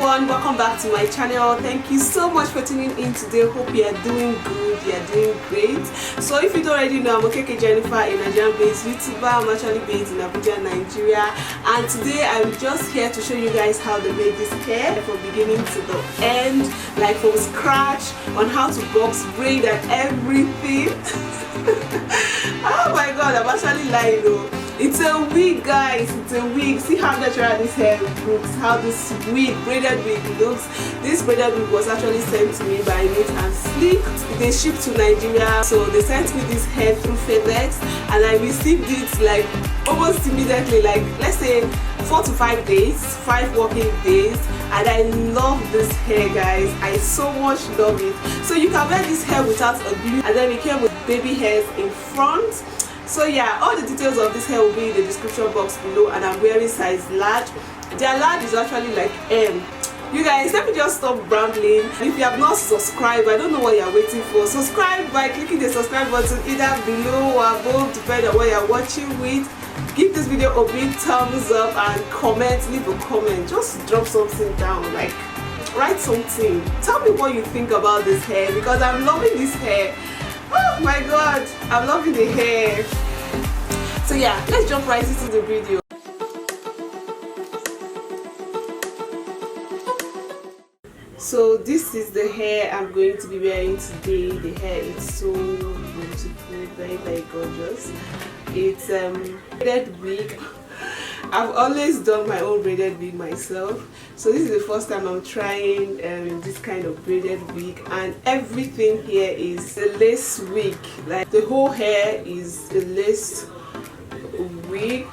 everyone, welcome back to my channel. Thank you so much for tuning in today. Hope you are doing good, you are doing great. So if you don't already know, I'm Okeke Jennifer, a Nigerian based YouTuber. I'm actually based in Abuja, Nigeria, and today I'm just here to show you guys how they made this hair from beginning to the end, like from scratch, on how to box, braid and everything. Oh my god, I'm actually lying though. It's a wig, guys. It's a wig. See how natural this hair looks, how this wig, braided wig looks. This braided wig was actually sent to me by Neat and Sleek. They shipped to Nigeria, so they sent me this hair through FedEx, and I received it like almost immediately, like let's say 4 to 5 days, 5 working days. And I love this hair, guys. I so much love it. So you can wear this hair without a glue, and then it came with baby hairs in front. So yeah, all the details of this hair will be in the description box below, and I'm wearing size large. Their large is actually like M. You guys, let me just stop rambling. If you have not subscribed, I don't know what you're waiting for. Subscribe by clicking the subscribe button either below or above, depending on what you're watching with. Give this video a big thumbs up and comment, leave a comment. Just drop something down, like write something. Tell me what you think about this hair, because I'm loving this hair. Oh my god, I'm loving the hair. So yeah, let's jump right into the video. So this is the hair I'm going to be wearing today. The hair is so beautiful, very very gorgeous. It's braided wig. I've always done my own braided wig myself, so this is the first time I'm trying this kind of braided wig, and everything here is a lace wig. Like the whole hair is a lace wig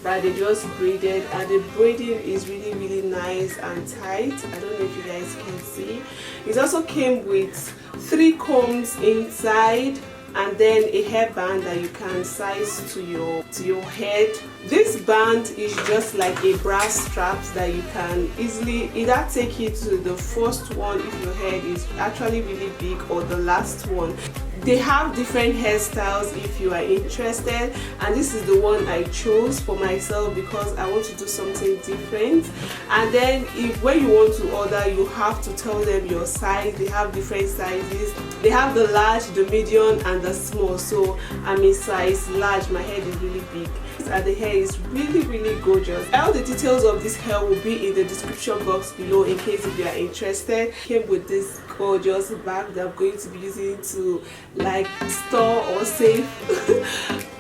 that they just braided, and the braiding is really nice and tight. I don't know if you guys can see. It also came with 3 combs inside, and then a hairband that you can size to your head. This band is just like a brass strap that you can easily either take it to the first one if your head is actually really big, or the last one. They have different hairstyles if you are interested, and this is the one I chose for myself because I want to do something different. And then when you want to order, you have to tell them your size. They have different sizes. They have the large, the medium and the small. So I'm in size large. My head is really big, and the hair is really gorgeous. All the details of this hair will be in the description box below in case if you are interested. Came with this gorgeous bag that I'm going to be using to like store or save.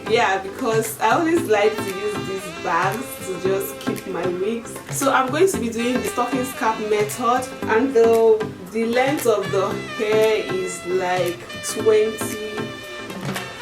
Yeah, because I always like to use these bags to just keep my wigs. So I'm going to be doing the stocking scarf method, and the length of the hair is like 20,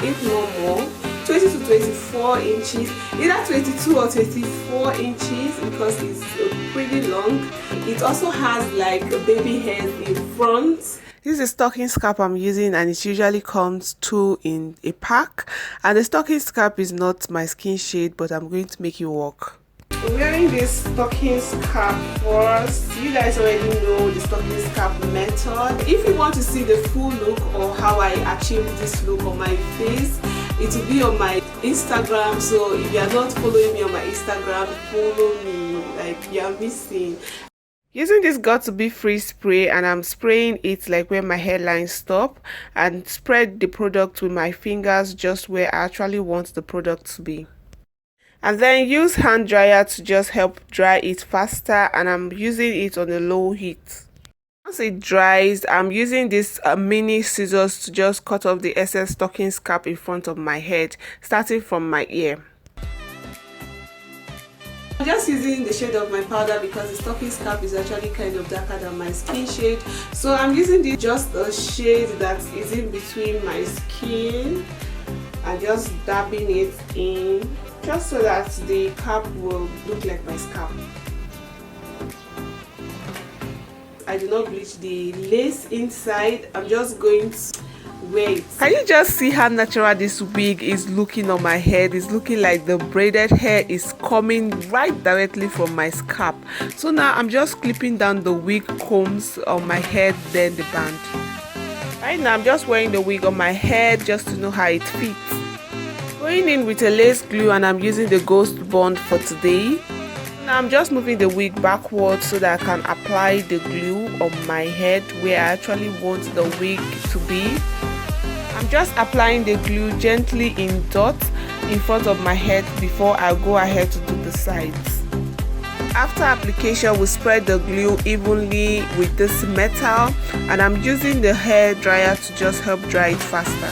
if not more, 20 to 24 inches, either 22 or 24 inches, because it's pretty long. It also has like a baby hair in front. This is a stocking scarf I'm using, and it usually comes 2 in a pack, and the stocking scarf is not my skin shade, but I'm going to make it work. I'm wearing this stocking scarf first. You guys already know the stocking scarf method. If you want to see the full look or how I achieved this look on my face, it will be on my Instagram. So if you are not following me on my Instagram, follow me, like you are missing. Using this got to be free spray, and I'm spraying it like where my hairline stop, and spread the product with my fingers just where I actually want the product to be. And then use hand dryer to just help dry it faster, and I'm using it on a low heat. Once it dries, I'm using this mini scissors to just cut off the excess stocking scarf in front of my head, starting from my ear. I'm just using the shade of my powder because the stocking scarf is actually kind of darker than my skin shade. So I'm using this just a shade that is in between my skin, and just dabbing it in, just so that the cap will look like my scalp. I do not bleach the lace inside. I'm just going to wait. Can you just see how natural this wig is looking on my head? It's looking like the braided hair is coming right directly from my scalp. So now I'm just clipping down the wig combs on my head, then the band. Right now I'm just wearing the wig on my head just to know how it fits. Going in with a lace glue, and I'm using the ghost bond for today. Now I'm just moving the wig backwards so that I can apply the glue on my head where I actually want the wig to be. I'm just applying the glue gently in dots in front of my head before I go ahead to do the sides. After application, we spread the glue evenly with this metal, and I'm using the hair dryer to just help dry it faster.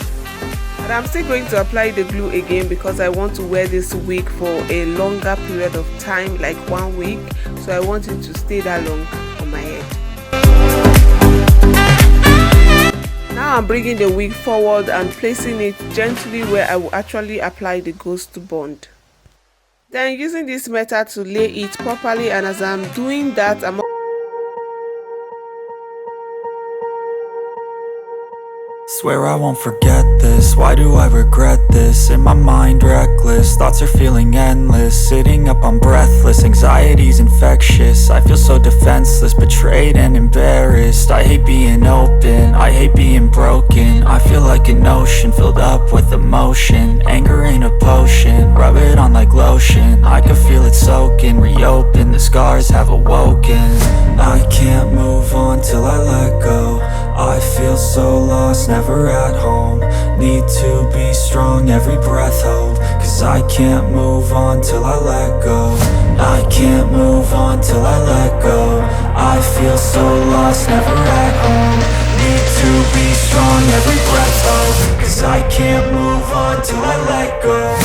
And I'm still going to apply the glue again because I want to wear this wig for a longer period of time, like 1 week, so I want it to stay that long on my head. Now I'm bringing the wig forward and placing it gently where I will actually apply the ghost bond. Then using this method to lay it properly, and as I'm doing that, Swear I won't forget this, why do I regret this? In my mind reckless, thoughts are feeling endless. Sitting up, I'm breathless, anxiety's infectious. I feel so defenseless, betrayed and embarrassed. I hate being open, I hate being broken. I feel like an ocean filled up with emotion. Anger ain't a potion, rub it on like lotion. I can feel it soaking, reopen, the scars have awoken. I can't move on till I let go. I feel so lost, never at home. Need to be strong, every breath hold. Cause I can't move on till I let go. I can't move on till I let go. I feel so lost, never at home. Need to be strong, every breath hold. Cause I can't move on till I let go.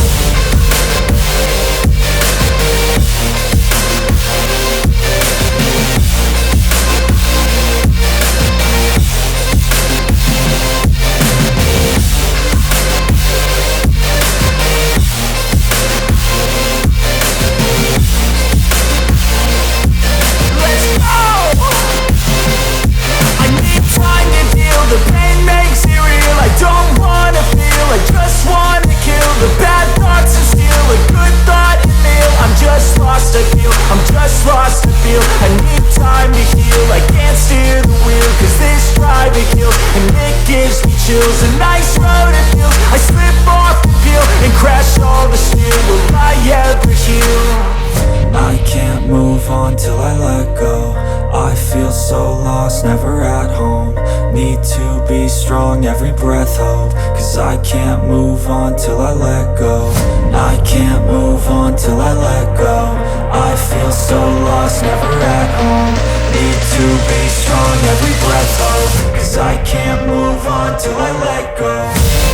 A nice road it feels. I slip off and peel and crash all the steel. Will I ever heal? I can't move on till I let go. I feel so lost, never at home. Need to be strong, every breath hold. Cause I can't move on till I let go. I can't move on till I let go. I feel so lost, never at home. Need to be strong, every breath hold. Cause I can't move on till I let go.